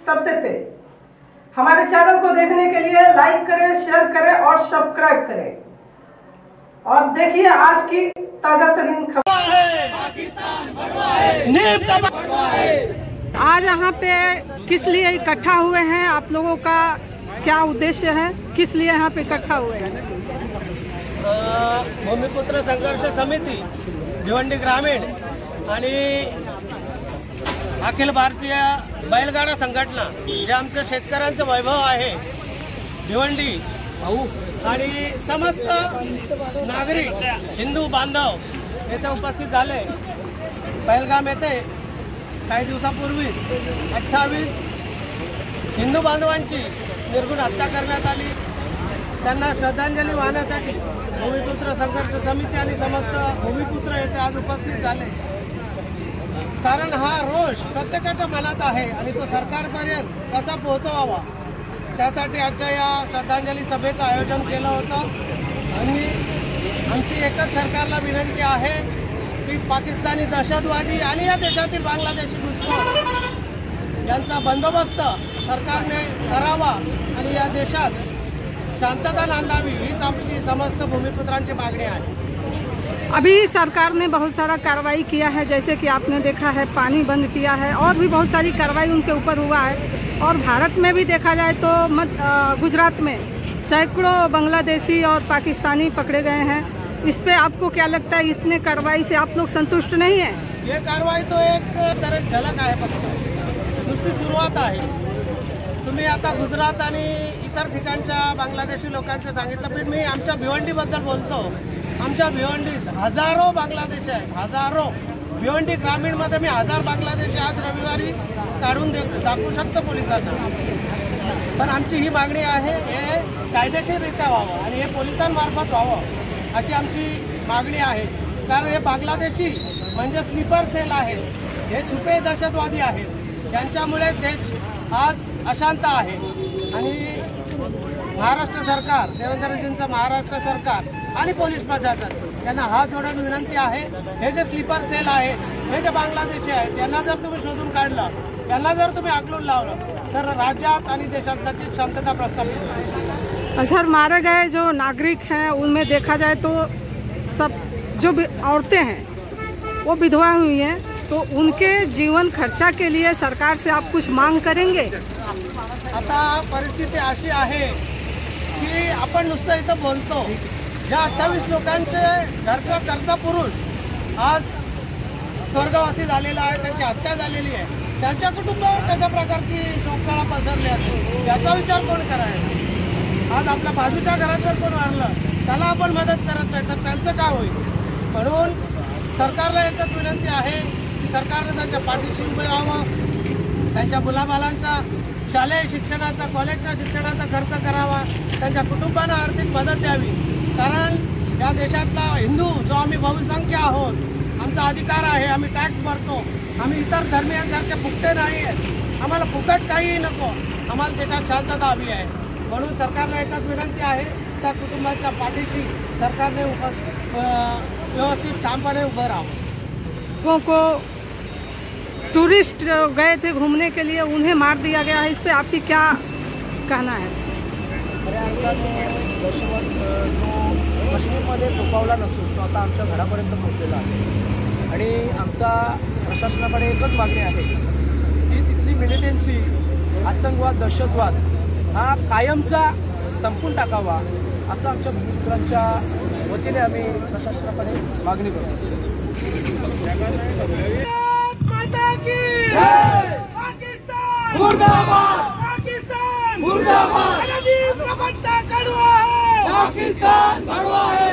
सबसे तेज। हमारे चैनल को देखने के लिए लाइक करें, शेयर करें और सब्सक्राइब करें। और देखिए आज की ताजा तरीन खबर। आज यहाँ पे किस लिए इकट्ठा हुए हैं, आप लोगों का क्या उद्देश्य है, किस लिए यहाँ पे इकट्ठा हुए हैं? भूमिपुत्र संघर्ष समिती भिवंडी ग्रामीण आणि अखिल भारतीय बैलगाडा संघटना जे आमचं शेतकऱ्यांचं वैभव आहे भिवंडी आणि समस्त नागरिक हिंदू बांधव येथे उपस्थित झाले। पहलगाम येथे काही दिवसापूर्वी 28 हिंदू बांधवांची निर्गुण हत्या करण्यात आली। त्यांना श्रद्धांजली वाहण्यासाठी भूमिपुत्र संघर्ष समिती आणि समस्त भूमिपुत्र येथे आज उपस्थित झाले। कारण हा रोष प्रत्येकाच्या मनात आहे आणि तो सरकारपर्यंत कसा पोहोचवावा त्यासाठी आजच्या या श्रद्धांजली सभेचं आयोजन केलं होतं। आणि आमची एकच सरकारला विनंती आहे की पाकिस्तानी दहशतवादी आणि या देशातील बांगलादेशी घुसखोर यांचा बंदोबस्त सरकारने करावा आणि या देशात शांतता नांदावी हीच आमची समस्त भूमिपुत्रांची मागणी आहे। अभी सरकार ने बहुत सारा कार्रवाई किया है, जैसे कि आपने देखा है पानी बंद किया है और भी बहुत सारी कार्रवाई उनके ऊपर हुआ है। और भारत में भी देखा जाए तो गुजरात में सैकड़ों बांग्लादेशी और पाकिस्तानी पकड़े गए हैं। इस पे आपको क्या लगता है, इतने कार्रवाई से आप लोग संतुष्ट नहीं है? ये कार्रवाई तो एक तरह झलक आहे, फक्त नुसती सुरुवात आहे। तुम्ही आता गुजरात आणि इतर ठिकाणच्या बांगलादेशी लोकांचं सांगितलं, पण मी आमच्या भिवंडीबद्दल बोलतो। आमच्या भिवंडीत हजारो बांगलादेशी आहेत, हजारो। भिवंडी ग्रामीणमध्ये मी 1000 बांगलादेशी आज रविवारी काढून दाखवू शकतो पोलिसांना। पण आमची ही मागणी आहे, हे कायदेशीररित्या व्हावं आणि हे पोलिसांमार्फत व्हावं अशी आमची मागणी आहे। कारण हे बांगलादेशी म्हणजे स्लीपर सेल आहेत, हे छुपे दहशतवादी आहेत, त्यांच्यामुळे देश आज अशांत आहे। आणि महाराष्ट्र सरकार, देवेंद्रजींचं महाराष्ट्र सरकार आणि पोलीस प्रशासन यांना हात जोडून विनंती आहे, हे जे स्लीपर सेल आहे, हे जे बांग्लादेशी आहेत, यांना जर तुम्ही शोधून काढलं, यांना जर तुम्ही आकलून लावलं तर राज्यात आणि देशात नक्कीच शांतता प्रस्थापित होईल। सर, मारे गए जो नागरिक हैं उनमें देखा जाए तो सब जो औरतें हैं वो विधवा हुई हैं, तो उनके जीवन खर्चा के लिए सरकार से आप कुछ मांग करेंगे? आता परिस्थिती अशी आहे की आपण नुसतं इथं बोलतो, ज्या 28 लोकांचे घरचा करता पुरुष आज स्वर्गवासी झालेला आहे, त्यांची हत्या झालेली आहे, त्यांच्या कुटुंबावर कशा प्रकारची शोककळा पसरली आहे याचा विचार कोण करायचा? आज आपल्या बाजूच्या घरात जर कोण वारलं त्याला आपण मदत करत नाही तर त्यांचं काय होईल? म्हणून सरकारला एकच विनंती आहे की सरकारने त्यांच्या पाठीशी उभे राहावं, त्यांच्या मुलाबाळांचा शालेय शिक्षणाचा, कॉलेजच्या शिक्षणाचा खर्च करावा, त्यांच्या कुटुंबांना आर्थिक मदत द्यावी। कारण या देशातला हिंदू जो आम्ही बहुसंख्य आहोत, आमचा अधिकार आहे, आम्ही टॅक्स भरतो, आम्ही इतर धर्मियांसारखे फुकटे नाही आहेत, आम्हाला फुकट काहीही नको, आम्हाला देशात शांतता हवी आहे। म्हणून सरकारला एकच विनंती आहे, त्या कुटुंबाच्या पाठीशी सरकारने व्यवस्थित ठामपणे उभं राहावं। लोगों को टूरिस्ट गए थे घूमने के लिए, उन्हें मार दिया गया है, इस पे आपकी क्या कहना है? दहशतवाद जो काश्मीरमध्ये थोपवला नसून तो आता आमच्या घरापर्यंत पोहोचलेला आहे। आणि आमचा प्रशासनाकडे एकच मागणी आहे की तिथली मिलिटन्सी, आतंकवाद, दहशतवाद हा कायमचा संपून टाकावा, असं आमच्या भूमिपुत्रांच्या वतीने आम्ही प्रशासनाकडे मागणी करतो। पाकिस्तान मुर्दाबाद, पाकिस्तान मुर्दाबाद, पाकिस्तान भड़वा है।